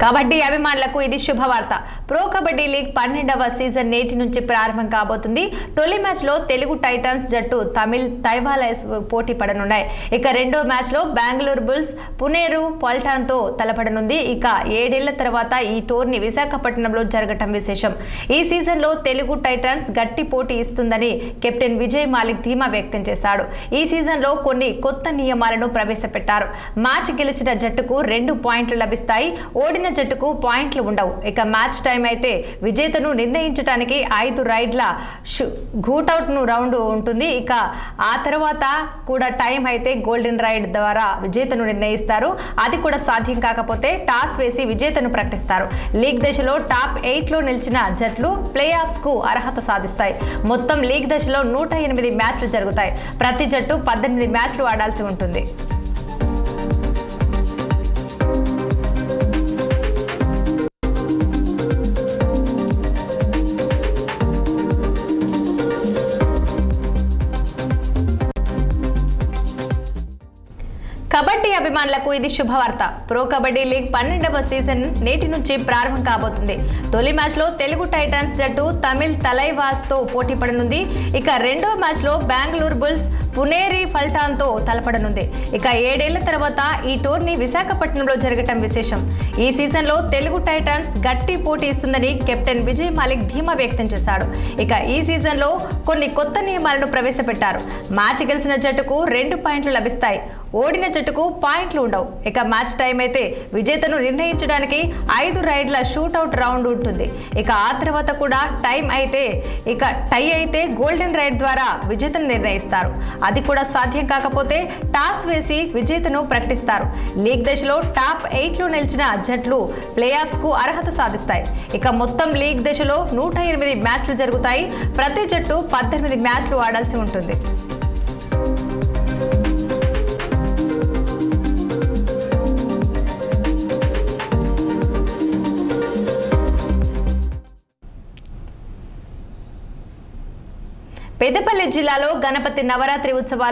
కబడ్డీ అభిమానులకు ఇది శుభవార్త. ప్రో కబడ్డీ లీగ్ 12వ సీజన్ నేటి నుంచి ప్రారంభం కాబోతుంది. తొలి మ్యాచ్ లో తెలుగు టైటన్స్ జట్టు తమిళ్ తైవాలైస్ పోటీ పడనున్నాయి. ఇక రెండో మ్యాచ్ లో బెంగళూరు బుల్స్ పునేరు పల్టాన్ తో తలపడనుంది. ఇక 7 ఏళ్ల తర్వాత ఈ టోర్నీ విశాఖపట్నంలో జరగటం విశేషం. ఈ సీజన్ లో తెలుగు టైటన్స్ గట్టి పోటీ ఇస్తుందని కెప్టెన్ విజయ్ మాలిక్ ధీమా వ్యక్తం చేశాడు. ఈ సీజన్ లో కొన్ని కొత్త నియమాలను ప్రవేశపెట్టారు. మ్యాచ్ గెలిచిన జట్టుకు 2 పాయింట్లు లభిస్తాయి. ఓడిన జట్టుకు పాయింట్లు ఉండవు. ఇక మ్యాచ్ టైం అయితే విజేతను నిర్ణయించడానికి 5 రైడ్ల షూటౌట్ రౌండ్ ఉంటుంది. ఇక ఆ తర్వాత కూడా టైం అయితే గోల్డెన్ రైడ్ ద్వారా విజేతను నిర్ణయిస్తారు. అది కూడా సాధ్యం కాకపోతే టాస్ వేసి విజేతను ప్రకటిస్తారు. లీగ్ దశలో టాప్ 8లో నిలిచిన జట్లు ప్లే ఆఫ్స్ కు అర్హత సాధిస్తాయి. మొత్తం లీగ్ దశలో 108 మ్యాచ్లు జరుగుతాయి. ప్రతి జట్టు 18 మ్యాచ్లు ఆడాల్సి ఉంటుంది. కబడ్డీ అభిమానులకు ఇది శుభవార్త. ప్రో కబడ్డీ లీగ్ 12వ సీజన్ నేటి నుంచి ప్రారంభం కాబోతుంది. తొలి మ్యాచ్ లో తెలుగు టైటన్స్ జట్టు తమిళ్ తలైవాస్ తో పోటీ పడనుంది. ఇక రెండో మ్యాచ్ లో బెంగళూరు బుల్స్ పునేరి పల్టాన్ తో తలపడనుంది. ఇక 7 ఏళ్ల తర్వాత ఈ టోర్నీ విశాఖపట్నంలో జరగటం విశేషం. ఈ సీజన్ లో తెలుగు టైటన్స్ గట్టి పోటీ ఇస్తుందని కెప్టెన్ విజయ్ మాలిక్ ధీమా వ్యక్తం చేశాడు. ఇక ఈ సీజన్ లో కొన్ని కొత్త నియమాలను ప్రవేశపెట్టారు. మ్యాచ్ గెలిచిన జట్టుకు 2 పాయింట్లు లభిస్తాయి. ఓడిన జట్టుకు పాయింట్లు ఉండవు. ఇక మ్యాచ్ టైం అయితే విజేతను నిర్ణయించడానికి 5 రైడ్ల షూటౌట్ రౌండ్ ఉంటుంది. ఇక ఆ తర్వాత కూడా టైం అయితే టై అయితే గోల్డెన్ రైడ్ ద్వారా విజేతను నిర్ణయిస్తారు. అది కూడా సాధ్యం కాకపోతే టాస్ వేసి విజేతను ప్రకటిస్తారు. లీగ్ దశలో టాప్ 8లో నిలిచిన జట్లు ప్లే ఆఫ్స్ కు అర్హత సాధిస్తాయి. ఇక మొత్తం లీగ్ దశలో 108 మ్యాచ్లు జరుగుతాయి. ప్రతి జట్టు 18 మ్యాచ్లు ఆడాల్సి ఉంటుంది. పెద్దపల్లి జిల్లాలో గణపతి నవరాత్రి ఉత్సవాలు